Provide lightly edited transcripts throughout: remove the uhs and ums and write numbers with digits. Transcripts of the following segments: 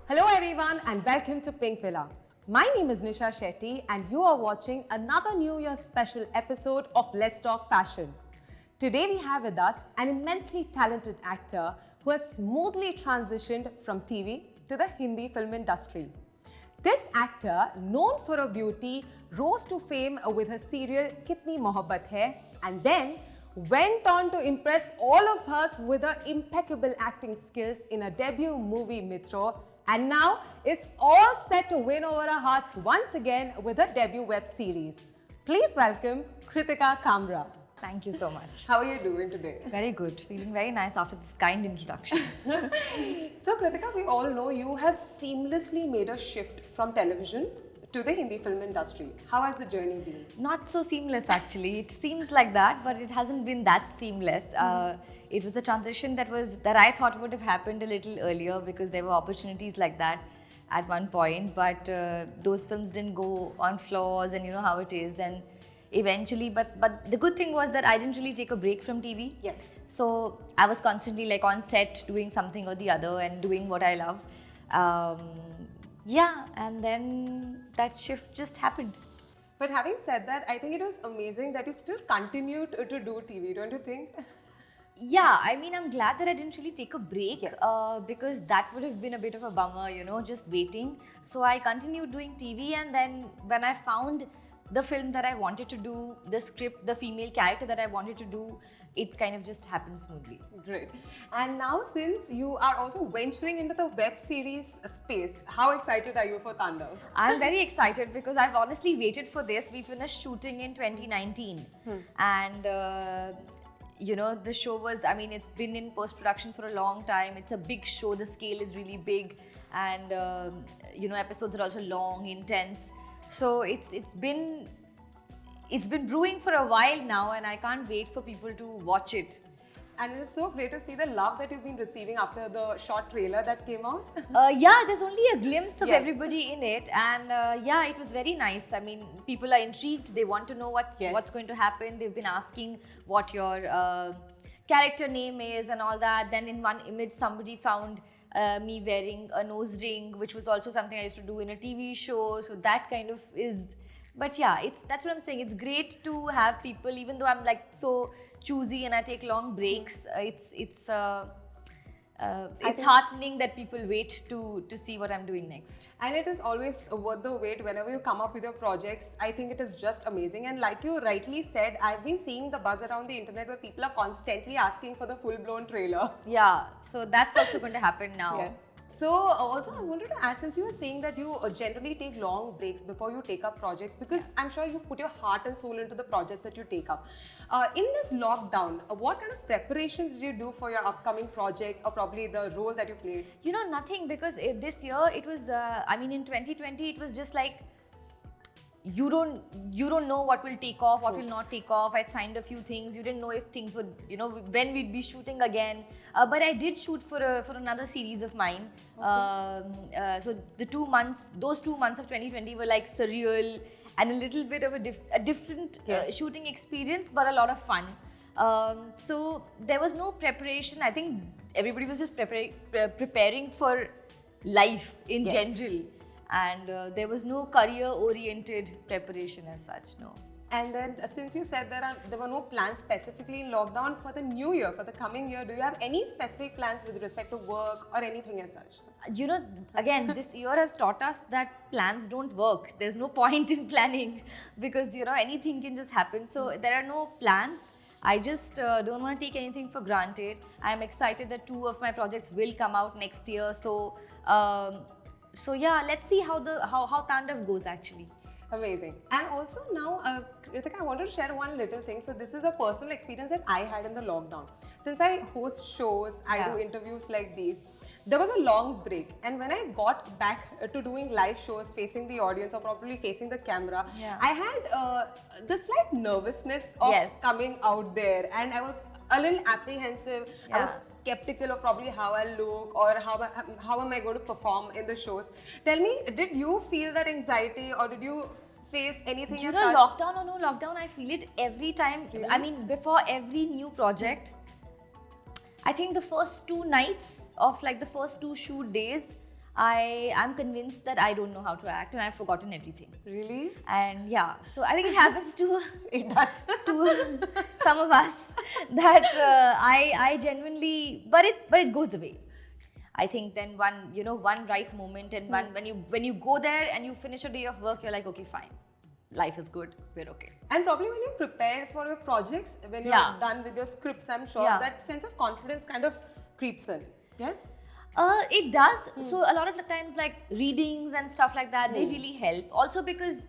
Hello everyone and welcome to Pink Villa. My name is Nisha Shetty and you are watching another New Year special episode of Let's Talk Fashion. Today we have with us an immensely talented actor who has smoothly transitioned from TV to the Hindi film industry. This actor, known for her beauty, rose to fame with her serial Kitni Mohabbat Hai and then went on to impress all of us with her impeccable acting skills in her debut movie Mitro, and now is all set to win over our hearts once again with her debut web series. Please welcome Kritika Kamra. Thank you so much. How are you doing today? Very good. Feeling very nice after this kind introduction. So Kritika, we all know you have seamlessly made a shift from television to the Hindi film industry. How has the journey been? Not so seamless actually. It seems like that, but it hasn't been that seamless. It was a transition that I thought would have happened a little earlier because there were opportunities like that at one point, but those films didn't go on floors, and you know how it is. And eventually, but the good thing was that I didn't really take a break from TV. Yes. So I was constantly like on set doing something or the other and doing what I love. Yeah, and then that shift just happened. But having said that, I think it was amazing that you still continued to do TV, don't you think? Yeah, I mean, I'm glad that I didn't really take a break. Yes. Because that would have been a bit of a bummer, you know, just waiting. So I continued doing TV, and then when I found the film that I wanted to do, the script, the female character that I wanted to do, it kind of just happened smoothly. Great. And now since you are also venturing into the web series space, how excited are you for Tandav? I'm very excited because I've honestly waited for this. We finished shooting in 2019 and you know, the show was, I mean, it's been in post-production for a long time. It's a big show, the scale is really big, and you know, episodes are also long, intense. So it's been brewing for a while now, and I can't wait for people to watch it. And it is so great to see the love that you've been receiving after the short trailer that came out. Yeah, there's only a glimpse of Yes. everybody in it, and yeah, it was very nice. I mean, people are intrigued. They want to know what's going to happen. They've been asking what your character name is and all that. Then in one image, somebody found me wearing a nose ring, which was also something I used to do in a TV show. So that kind of is. But yeah, that's what I'm saying. It's great to have people, even though I'm like so choosy and I take long breaks. It's heartening that people wait to see what I'm doing next. And it is always worth the wait whenever you come up with your projects. I think it is just amazing. And like you rightly said, I've been seeing the buzz around the internet where people are constantly asking for the full-blown trailer. Yeah, so that's also going to happen now. Yes. So also I wanted to add, since you were saying that you generally take long breaks before you take up projects, because I'm sure you put your heart and soul into the projects that you take up. In this lockdown, what kind of preparations did you do for your upcoming projects, or probably the role that you played? You know, nothing, because this year it was, I mean, in 2020 it was just like, you don't know what will take off, what will not take off. I'd signed a few things. You didn't know if things would, you know, when we'd be shooting again. But I did shoot for another series of mine. Okay. So those 2 months of 2020 were like surreal and a little bit of a different shooting experience, but a lot of fun. So there was no preparation. I think everybody was just preparing for life in general. And there was no career-oriented preparation as such, no. And then since you said there were no plans specifically in lockdown for the new year, for the coming year, do you have any specific plans with respect to work or anything as such? You know, again, this year has taught us that plans don't work. There's no point in planning because, you know, anything can just happen. So there are no plans. I just don't want to take anything for granted. I'm excited that 2 of my projects will come out next year. So yeah, let's see how Tandav goes actually. Amazing. And also now, Kritika, I wanted to share one little thing. So this is a personal experience that I had in the lockdown. Since I host shows, I do interviews like these, there was a long break. And when I got back to doing live shows, facing the audience or probably facing the camera, I had this slight nervousness of coming out there. And I was a little apprehensive. I was skeptical of probably how I look or how am I going to perform in the shows. Tell me, did you feel that anxiety or did you face anything you as know, such? lockdown or no lockdown, I feel it every time. Really? I mean, before every new project, I think the first 2 nights of like the first 2 shoot days, I am convinced that I don't know how to act and I've forgotten everything. Really? And yeah, so I think it happens to It does. to some of us that I genuinely, but it goes away. I think then one right moment and when you go there and you finish a day of work, you're like, okay, fine, life is good, we're okay. And probably when you're prepared for your projects, when you're Yeah. done with your scripts, I'm sure Yeah. that sense of confidence kind of creeps in. Yes? It does. So a lot of the times, like readings and stuff like that, they really help. Also because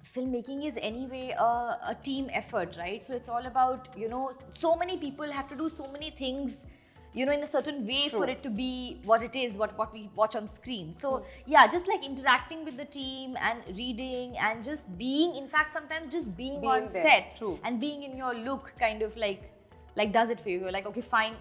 filmmaking is anyway a team effort, right? So it's all about, so many people have to do so many things, in a certain way for it to be what it is, what we watch on screen. So yeah, just like interacting with the team and reading and just being, in fact, sometimes just being on there. set True. and being in your look kind of like does it for you. You're like, okay, fine,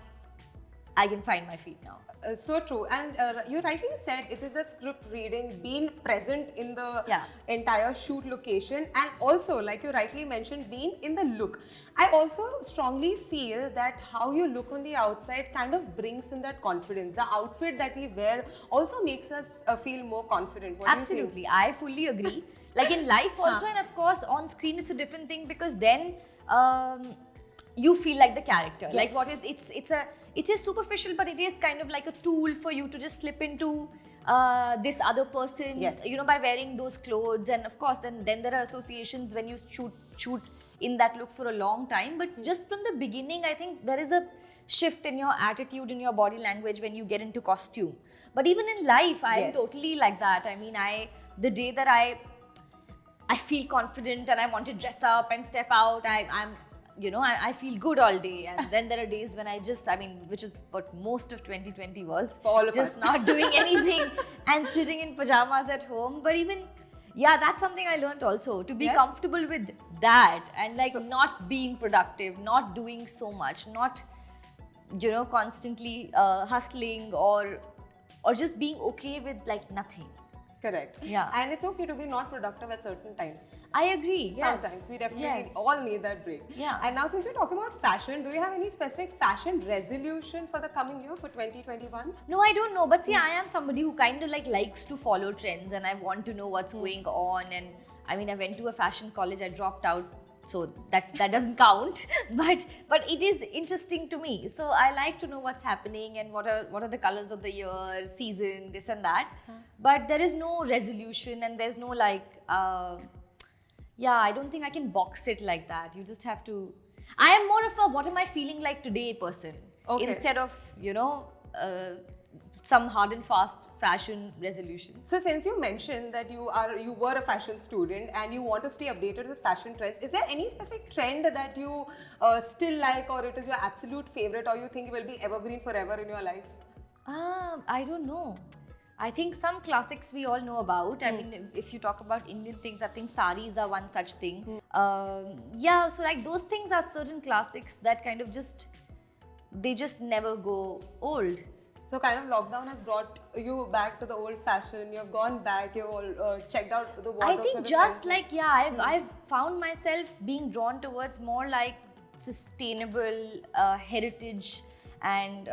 I can find my feet now. So true. And you rightly said it is a script reading, being present in the Yeah. entire shoot location, and also, like you rightly mentioned, being in the look. I also strongly feel that how you look on the outside kind of brings in that confidence. The outfit that we wear also makes us feel more confident. What do you think? Absolutely, I fully agree. Like in life also, and of course on screen it's a different thing because then you feel like the character. Yes. Like what is it is superficial, but it is kind of like a tool for you to just slip into this other person. Yes. By wearing those clothes, and of course then there are associations when you shoot in that look for a long time. But just from the beginning, I think there is a shift in your attitude, in your body language when you get into costume. But even in life, I am Yes. totally like that. I mean, the day that I feel confident and I want to dress up and step out, I feel good all day. And then there are days when which is what most of 2020 was. For all of just us. not doing anything and sitting in pajamas at home. But even, yeah, that's something I learned also, to be Yeah. comfortable with that and like So- not being productive, not doing so much, not, constantly hustling or just being okay with like nothing. Correct. Yeah. And it's okay to be not productive at certain times. I agree. Yes. Sometimes we definitely Yes. all need that break. Yeah. And now, since we're talking about fashion, do you have any specific fashion resolution for the coming year for 2021? No, I don't know. But see, I am somebody who kind of likes to follow trends and I want to know what's going on. And I mean, I went to a fashion college, I dropped out, so that doesn't count. But it is interesting to me. So I like to know what's happening and what are the colors of the year, season, this and that. But there is no resolution and there's no I don't think I can box it like that. You just have to. I am more of a what am I feeling like today person. Okay. Instead of, some hard and fast fashion resolutions. So, since you mentioned that you were a fashion student and you want to stay updated with fashion trends, is there any specific trend that you still like, or it is your absolute favorite, or you think it will be evergreen forever in your life? I don't know. I think some classics we all know about. I mean, if you talk about Indian things, I think saris are one such thing. So like those things are certain classics that kind of they just never go old. So, kind of lockdown has brought you back to the old fashion. You have gone back. You've all checked out the I wardrobes think of the just country. like, I've found myself being drawn towards more like sustainable heritage and,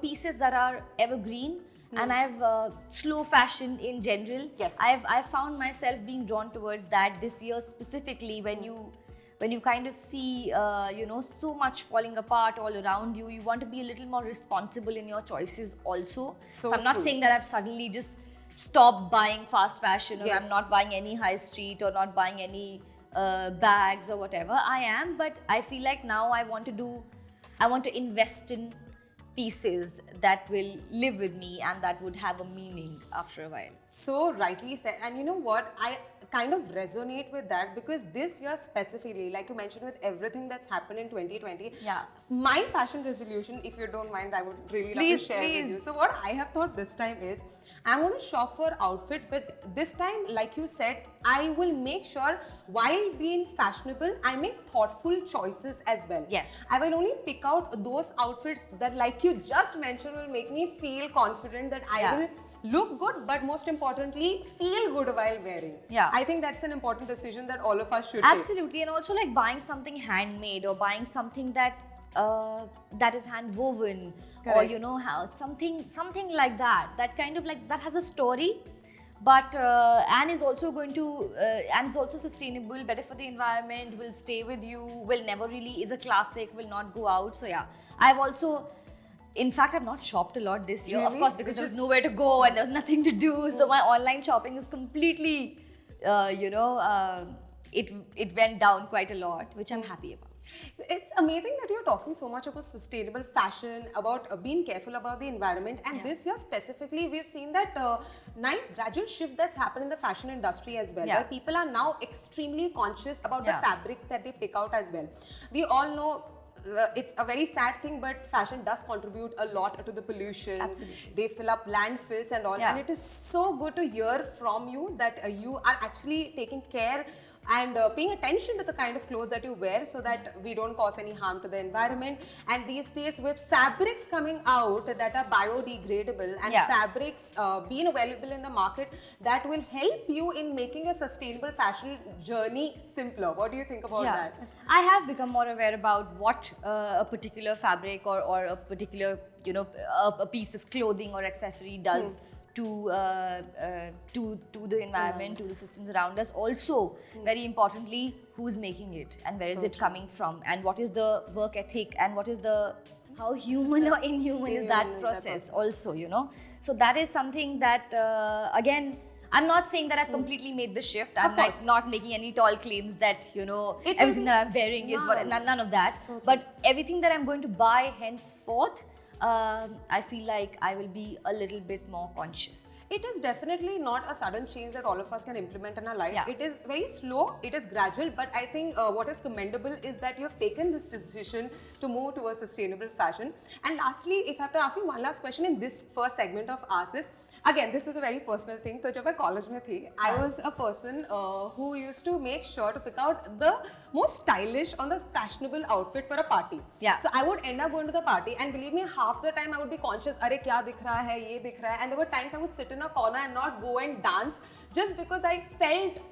pieces that are evergreen. And I've slow fashion in general. Yes. I've found myself being drawn towards that this year specifically when you kind of see, so much falling apart all around you. You want to be a little more responsible in your choices also. So I'm not true. saying that I've suddenly just stopped buying fast fashion or Yes. I'm not buying any high street or not buying any bags or whatever. I am, but I feel like now I want to invest in pieces that will live with me and that would have a meaning after a while. So rightly said. And you know what? I kind of resonate with that because this year specifically, like you mentioned, with everything that's happened in 2020, Yeah. my fashion resolution, if you don't mind, I would really love Please, to share with please. you. So what I have thought this time is, I'm going to shop for outfits, but this time, like you said, I will make sure while being fashionable, I make thoughtful choices as well. Yes. I will only pick out those outfits that, like you just mentioned, will make me feel confident that I Yeah. will look good, but most importantly, feel good while wearing. Yeah. I think that's an important decision that all of us should Absolutely. And also like buying something handmade or buying something that that is hand woven, or Correct. you know, how something like that. That kind of like that has a story, but and is also going to and is also sustainable, better for the environment, will stay with you, will never really is a classic, will not go out. So yeah, I've also. In fact, I've not shopped a lot this year, of Really? course, because Which there was is- nowhere to go and there was nothing to do. So my online shopping is completely, it went down quite a lot, which I'm happy about. It's amazing that you're talking so much about sustainable fashion, about being careful about the environment. And Yeah. this year specifically, we've seen that nice gradual shift that's happened in the fashion industry as well. Yeah. Where people are now extremely conscious about Yeah. the fabrics that they pick out as well. We all know. It's a very sad thing, but fashion does contribute a lot to the pollution. Absolutely. They fill up landfills and all. Yeah. And it is so good to hear from you that you are actually taking care and paying attention to the kind of clothes that you wear so that we don't cause any harm to the environment. And these days, with fabrics coming out that are biodegradable and Yeah. fabrics being available in the market, that will help you in making a sustainable fashion journey simpler. What do you think about that? I have become more aware about what a particular fabric or a particular, a piece of clothing or accessory does to the environment, to the systems around us. Also, very importantly, who's making it and where is it coming from, and what is the work ethic, and what is the how human or inhuman is that process also. So that is something that again, I'm not saying that I've completely made the shift. I'm like course. not making any tall claims that It everything isn't- that I'm wearing is what, No. none of that. So true. But everything that I'm going to buy henceforth, I feel like I will be a little bit more conscious. It is definitely not a sudden change that all of us can implement in our life. Yeah. It is very slow, it is gradual, but I think what is commendable is that you have taken this decision to move towards sustainable fashion. And lastly, if I have to ask you one last question in this first segment of ours is, again, this is a very personal thing. So, when I was in college, I was a person who used to make sure to pick out the most stylish or the fashionable outfit for a party. Yeah. So I would end up going to the party, and believe me, half the time I would be conscious, "Arey, kya dikh raha hai? Ye dikh raha hai." And there were times I would sit in a corner and not go and dance just because I felt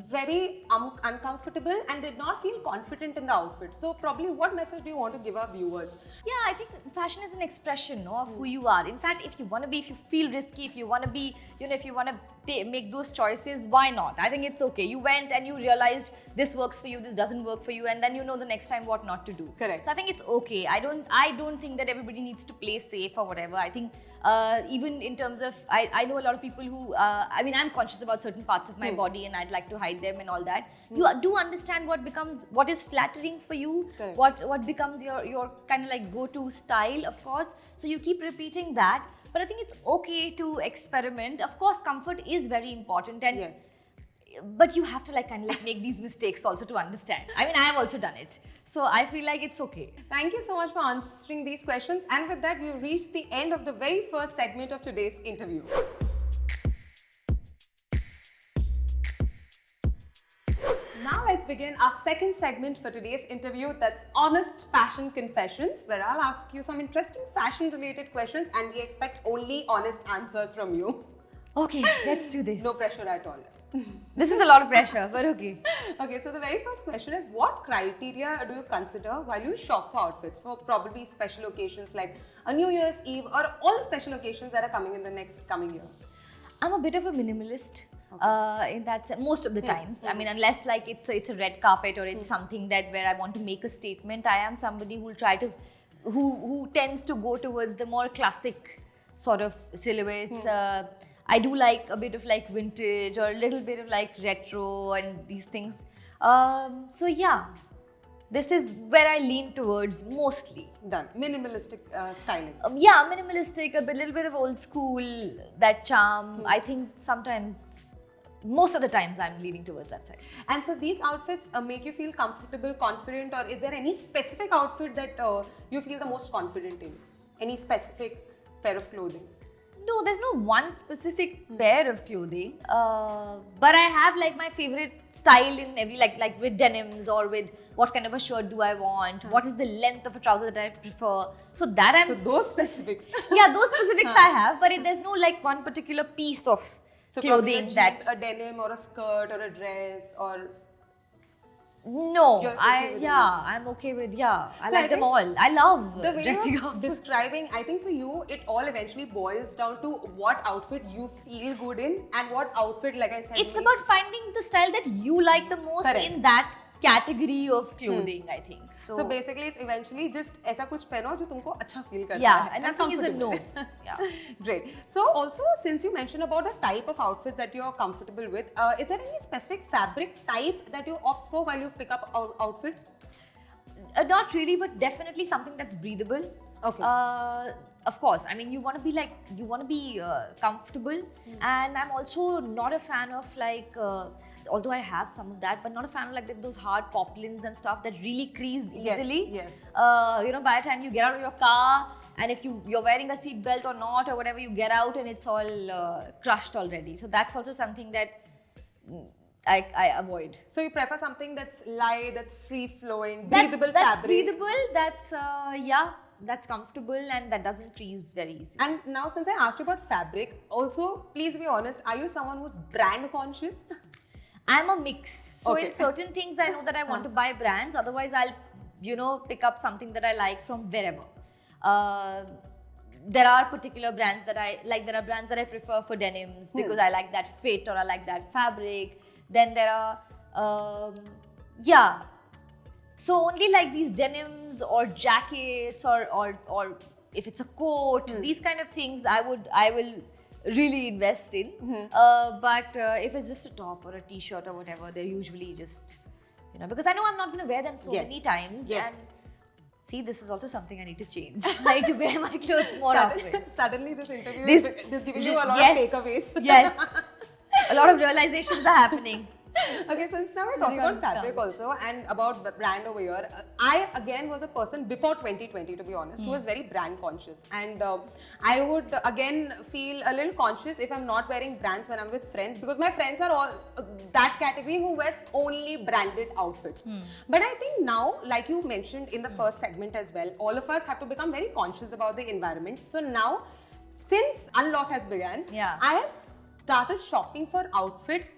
very uncomfortable and did not feel confident in the outfit. So probably, what message do you want to give our viewers? Yeah, I think fashion is an expression of who you are. In fact, if you want to be, if you feel risky, if you want to be, if you want to make those choices, why not? I think it's okay. You went and you realized this works for you, this doesn't work for you, and then you know the next time what not to do. Correct. So I think it's okay. I don't think that everybody needs to play safe or whatever. I think even in terms of, I know a lot of people who, I'm conscious about certain parts of my body and I'd like to hide them and all that. You do understand what is flattering for you, Correct. what becomes your kind of like go-to style, of course. So you keep repeating that. But I think it's okay to experiment. Of course, comfort is very important, and Yes. but you have to make these mistakes also to understand. I have also done it, so I feel like it's okay. Thank you so much for answering these questions. And with that, we've reached the end of the very first segment of today's interview. Now let's begin our second segment for today's interview, that's Honest Fashion Confessions, where I'll ask you some interesting fashion related questions and we expect only honest answers from you. Okay, let's do this. No pressure at all. This is a lot of pressure, but okay. Okay, so the very first question is, what criteria do you consider while you shop for outfits for probably special occasions like a New Year's Eve or all the special occasions that are coming in the next coming year? I'm a bit of a minimalist in that sense, most of the times. Unless like it's a red carpet or it's something that where I want to make a statement, I am somebody who will try to, who tends to go towards the more classic sort of silhouettes. I do like a bit of like vintage or a little bit of like retro and these things. So yeah, this is where I lean towards mostly. Done. Minimalistic styling. Yeah, minimalistic, little bit of old school, that charm. I think sometimes, most of the times, I'm leaning towards that side. And so these outfits make you feel comfortable, confident, or is there any specific outfit that you feel the most confident in? Any specific pair of clothing? No, there's no one specific pair of clothing, but I have like my favorite style in every, like with denims or with what kind of a shirt do I want, what is the length of a trouser that I prefer. So that I'm... So those specifics. Yeah, those specifics I have, but there's no like one particular piece of So probably clothing a that... jeans, a denim or a skirt or a dress or... No, You're okay with I'm okay with I So I like them think all. I love the way dressing you're up. describing, I think for you, it all eventually boils down to what outfit you feel good in and what outfit, like I said, It's makes- about finding the style that you like the most Correct. in that category of clothing, I think. So basically, it's eventually just ऐसा कुछ पहनो जो तुमको अच्छा feel करता Yeah, है and nothing is a no. comfortable. Yeah. Great. So also, since you mentioned about the type of outfits that you're comfortable with, is there any specific fabric type that you opt for while you pick up outfits? Not really, but definitely something that's breathable. Okay. Of course, I mean, you want to be comfortable, and I'm also not a fan of like, although I have some of that, but not a fan of like those hard poplins and stuff that really crease Yes, easily. yes. By the time you get out of your car, and if you're wearing a seat belt or not, or whatever, you get out and it's all crushed already. So that's also something that I avoid. So you prefer something that's light, that's free flowing, That's breathable fabric. breathable. That's comfortable, and that doesn't crease very easily. And now, since I asked you about fabric, also please be honest. Are you someone who's brand conscious? I'm a mix. So Okay. in certain things, I know that I want to buy brands. Otherwise, I'll pick up something that I like from wherever. There are particular brands that I like. There are brands that I prefer for denims because I like that fit or I like that fabric. Then there are, So only like these denims or jackets or if it's a coat, these kind of things I will really invest in. But if it's just a top or a t-shirt or whatever, they're usually just, because I know I'm not going to wear them so Yes. many times. Yes. And see, this is also something I need to change. I need to wear my clothes more often. Suddenly, this interview This- is giving you a lot yes, of takeaways. Yes. A lot of realizations are happening. Okay, since now we're talking about fabric also and about brand over here, I again was a person before 2020, to be honest, who was very brand conscious, and I would again feel a little conscious if I'm not wearing brands when I'm with friends, because my friends are all that category who wears only branded outfits. But I think now, like you mentioned in the first segment as well, all of us have to become very conscious about the environment. So now, since Unlock has begun, Yeah. I have started shopping for outfits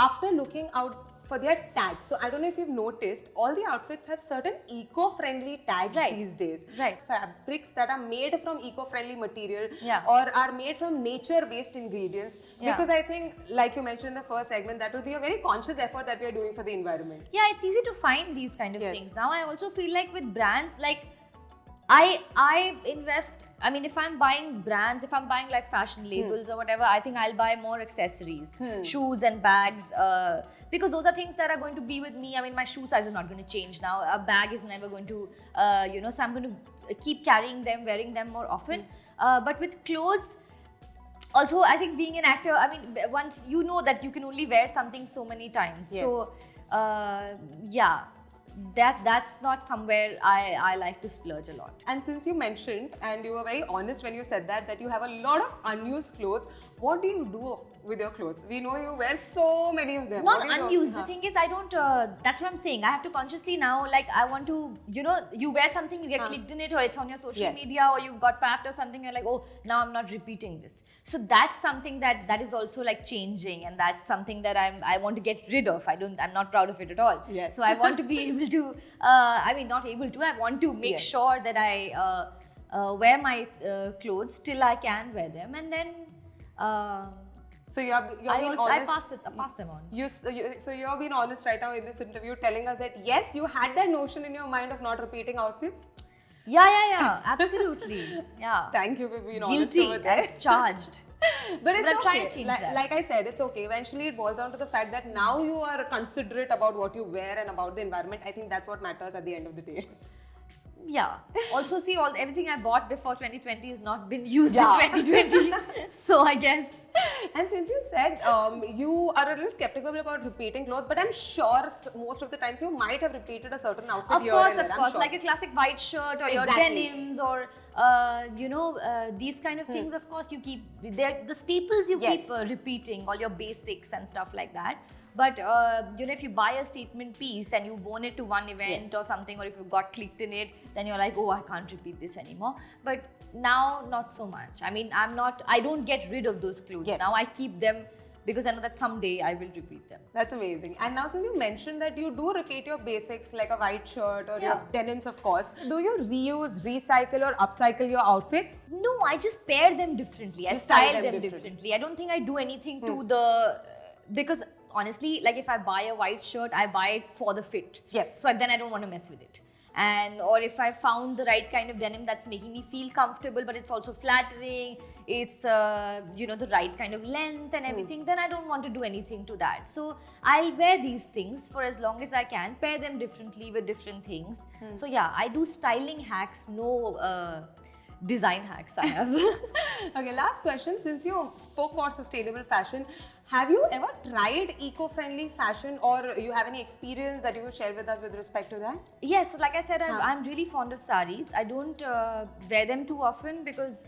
after looking out for their tags. So I don't know if you've noticed, all the outfits have certain eco-friendly tags Right. these days. Right. Fabrics that are made from eco-friendly material Yeah. or are made from nature-based ingredients. Yeah. Because I think, like you mentioned in the first segment, that would be a very conscious effort that we are doing for the environment. Yeah, it's easy to find these kind of Yes. things. Now I also feel like with brands, like I invest, I mean, if I'm buying brands, if I'm buying like fashion labels or whatever, I think I'll buy more accessories, shoes and bags, because those are things that are going to be with me. I mean, my shoe size is not going to change now. A bag is never going to, so I'm going to keep carrying them, wearing them more often. But with clothes, also, I think being an actor, I mean, once you know that you can only wear something so many times. Yes. So, that's not somewhere I like to splurge a lot. And since you mentioned, and you were very honest when you said that you have a lot of unused clothes, what do you do with your clothes? We know you wear so many of them. Not What do you do? unused. The Huh. thing is, I don't. That's what I'm saying. I have to consciously now, like, I want to, you wear something, you get clicked in it, or it's on your social Yes. media, or you've got papped or something. You're like, oh, now I'm not repeating this. So that's something that is also like changing, and that's something that I want to get rid of. I'm not proud of it at all. Yes. So I want to be able to. Not able to. I want to make Yes. sure that I wear my clothes till I can wear them, and then. So you're being I honest. pass them on. So you're being honest right now in this interview, telling us that yes, you had that notion in your mind of not repeating outfits. Yeah, absolutely. Yeah. Thank you for being honest Guilty over there. as charged. But it's I'm okay. trying to change that. Like I said, it's okay. Eventually, it boils down to the fact that now you are considerate about what you wear and about the environment. I think that's what matters at the end of the day. Yeah. Also, see, everything I bought before 2020 has not been used Yeah. in 2020. So I guess. And since you said you are a little skeptical about repeating clothes, but I'm sure most of the times you might have repeated a certain outfit Of here course, and there. I'm of course. sure. Like a classic white shirt or your Exactly. denims or, these kind of things, of course, you keep. They're the staples you Yes. keep repeating, all your basics and stuff like that. But, if you buy a statement piece and you've worn it to one event Yes. or something, or if you got clicked in it, then you're like, oh, I can't repeat this anymore. But now, not so much. I mean, I don't get rid of those clothes. Yes. Now I keep them because I know that someday I will repeat them. That's amazing. And now, since you mentioned that you do repeat your basics like a white shirt or your Yeah. denims, of course, do you reuse, recycle, or upcycle your outfits? No, I just pair them differently. I You style style them them differently. differently. I don't think I do anything to the because honestly, like if I buy a white shirt, I buy it for the fit. Yes. So then I don't want to mess with it. And or if I found the right kind of denim that's making me feel comfortable, but it's also flattering, it's the right kind of length and everything, then I don't want to do anything to that. So I'll wear these things for as long as I can, pair them differently with different things. So yeah, I do styling hacks, no design hacks I have. Okay, last question. Since you spoke about sustainable fashion, have you ever tried eco-friendly fashion, or you have any experience that you will share with us with respect to that? Yes, so like I said, I'm really fond of saris. I don't wear them too often because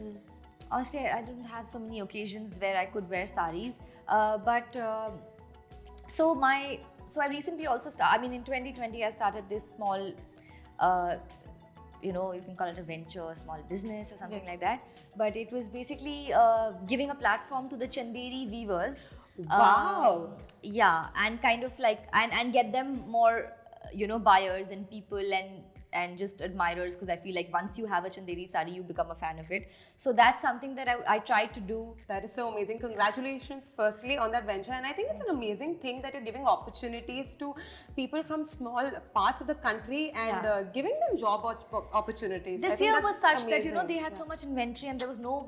honestly, I don't have so many occasions where I could wear saris. So I recently also in 2020, I started this small, you can call it a venture, a small business or something Yes. like that. But it was basically giving a platform to the Chanderi weavers. Wow. Yeah, and kind of like and get them more buyers and people and just admirers, because I feel like once you have a Chanderi sari, you become a fan of it. So that's something that I tried to do. That is so amazing. Congratulations, firstly, on that venture. And I think it's an amazing thing that you're giving opportunities to people from small parts of the country and Yeah. giving them job opportunities. I This think year that's was such that amazing. they had so much inventory and there was no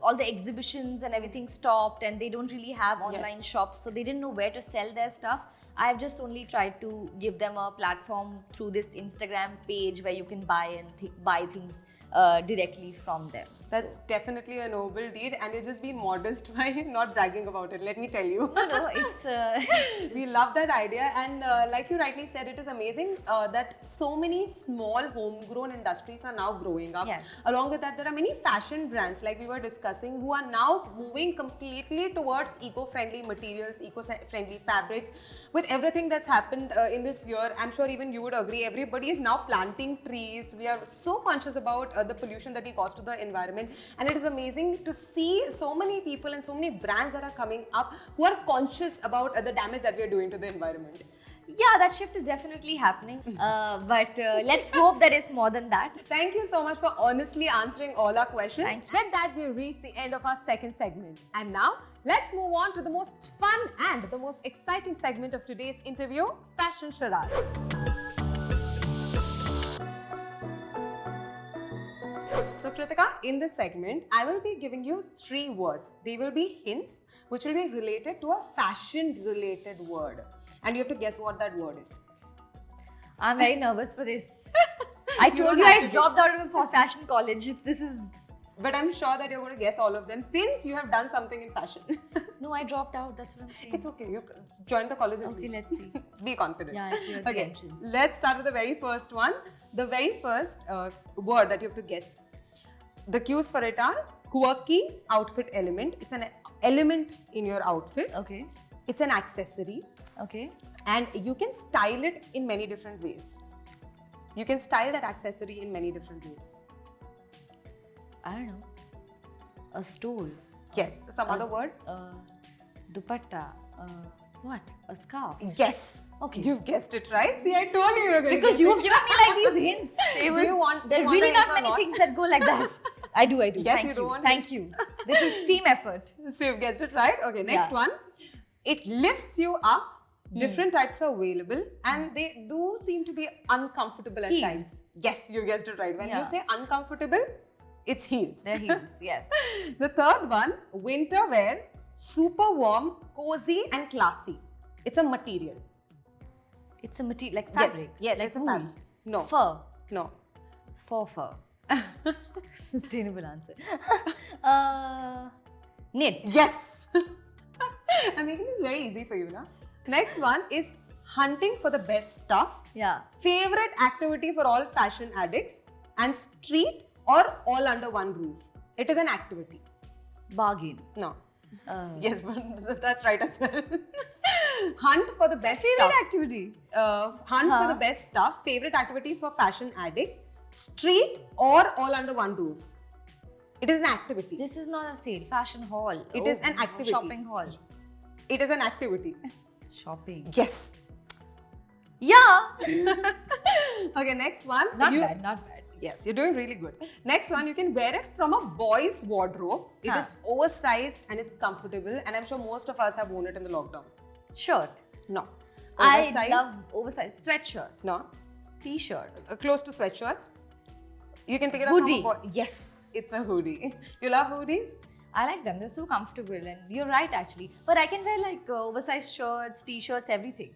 all the exhibitions and everything stopped, and they don't really have online Yes. shops, so they didn't know where to sell their stuff. I've just only tried to give them a platform through this Instagram page where you can buy and buy things directly from them. That's definitely a noble deed, and you're just being modest by not bragging about it, let me tell you. No, it's We love that idea, and like you rightly said, it is amazing that so many small homegrown industries are now growing up. Yes. Along with that, there are many fashion brands, like we were discussing, who are now moving completely towards eco-friendly materials, eco-friendly fabrics. With everything that's happened in this year, I'm sure even you would agree, everybody is now planting trees. We are so conscious about the pollution that we cause to the environment, and it is amazing to see so many people and so many brands that are coming up who are conscious about the damage that we are doing to the environment. yeah, that shift is definitely happening. But let's hope that it's more than that. Thank you so much for honestly answering all our questions. Thanks. With that, we've reached the end of our second segment. And now, let's move on to the most fun and the most exciting segment of today's interview, Fashion Charades. So Kritika, in this segment, I will be giving you 3 words. They will be hints which will be related to a fashion related word. And you have to guess what that word is. I'm very nervous for this. I You told don't you have I to be. dropped out of fashion college. This is But I'm sure that you're going to guess all of them since you have done something in fashion. no, I dropped out. That's what I'm saying. It's okay. You join the college. Okay, let's see. Be confident. Yeah, I cleared the entrance. Let's start with the very first one. The very first word that you have to guess. The cues for it are quirky outfit element. It's an element in your outfit. Okay. It's an accessory. Okay. And you can style it in many different ways. You can style that accessory in many different ways. I don't know. A stole. Yes. Some other word? Dupatta. What? A scarf. Yes. Okay. You've guessed it right. See, I told you you were going to Because guess you've it. given me like these hints. Do There you are want really the not hint or many not? things that go like that. I do. Yes, Thank you you. don't want Thank you. This is team effort. So you've guessed it right. Okay, next Yeah. one. It lifts you up. Different types are available, and they do seem to be uncomfortable at Heels. times. Yes, you guessed it right. When Yeah. you say uncomfortable, it's heels. They're heels. Yes. The third one, winter wear, super warm, cozy, and classy. It's a material. It's a material like fabric. Yes, like it's a wool. fabric. No. Fur. No. Fur. Sustainable answer. Knit. Yes. I'm making this very easy for you, na? Next one is hunting for the best stuff. Yeah. Favorite activity for all fashion addicts, and street or all under one roof. It is an activity. Bargain. No. Yes, but that's right as well. Hunt for the best Favorite stuff. activity. Hunt for the best stuff. Favorite activity for fashion addicts, street or all under one roof. It is an activity. This is not a sale. Fashion hall. It is an activity. Shopping hall. It is an activity. Shopping. Yes. Yeah. Okay, next one. Not bad. Yes, you're doing really good. Next one, you can wear it from a boy's wardrobe. It is oversized and it's comfortable, and I'm sure most of us have worn it in the lockdown. Shirt. No. I love oversized sweatshirt. No. T-shirt. Close to sweatshirts. You can pick it up Hoodie. from a boy. Yes, it's a hoodie. You love hoodies? I like them. They're so comfortable, and you're right actually. But I can wear like oversized shirts, T-shirts, everything.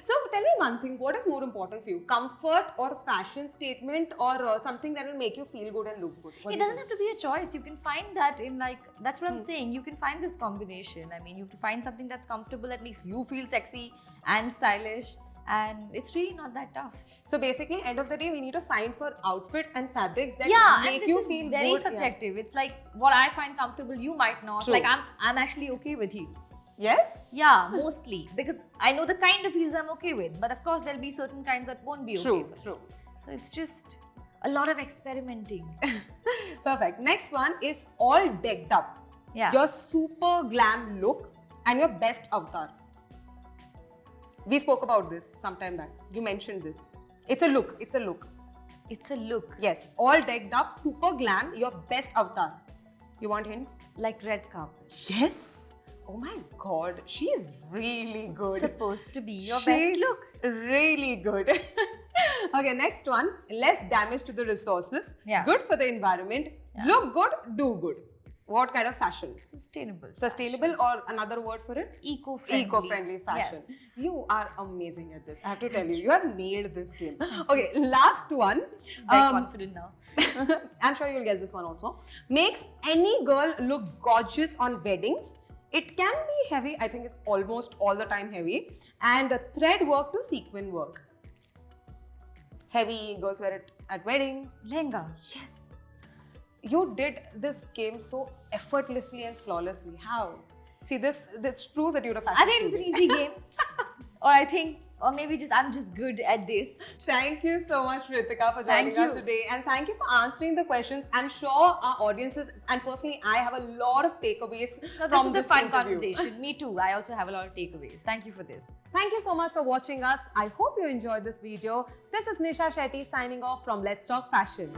So tell me one thing, what is more important for you? Comfort or fashion statement, or something that will make you feel good and look good? What It do you doesn't think? have to be a choice. You can find that in like, that's what I'm saying. You can find this combination. I mean, you have to find something that's comfortable that makes you feel sexy and stylish. And it's really not that tough. So basically, end of the day, we need to find for outfits and fabrics that Yeah, make and this you is feel very good. subjective. It's like what I find comfortable, you might not. True. Like I'm actually okay with heels. Yes? Yeah, mostly because I know the kind of heels I'm okay with. But of course, there'll be certain kinds that won't be okay True, with. true. So it's just a lot of experimenting. Perfect. Next one is all decked up. Yeah. Your super glam look and your best avatar. We spoke about this sometime back. You mentioned this. It's a look. It's a look. It's a look Yes. All decked up, super glam, your best avatar. You want hints? like red carpet. Yes. Oh my god. She's really good. Supposed to be your She's best look. Really good. Okay, next one. Less damage to the resources. Yeah. Good for the environment. Look good, do good. What kind of fashion? Sustainable. Sustainable, or another word for it? Eco-friendly. Eco-friendly fashion. Yes. You are amazing at this. I have to tell you, you have nailed this game. Okay, last one. Very confident now. I'm sure you'll guess this one also. Makes any girl look gorgeous on weddings. It can be heavy. I think it's almost all the time heavy. And thread work to sequin work. Heavy, girls wear it at weddings. Lehenga. Yes. You did this game so effortlessly and flawlessly. How? See, this proves that you're a fashion I think it was an easy game. Or maybe I'm just good at this. Thank you so much, Ritika, for Thank joining us you. today. And thank you for answering the questions. I'm sure our audiences, and personally, I have a lot of takeaways No, this from is a this fun interview. conversation. Me too. I also have a lot of takeaways. Thank you for this. Thank you so much for watching us. I hope you enjoyed this video. This is Nisha Shetty signing off from Let's Talk Fashion.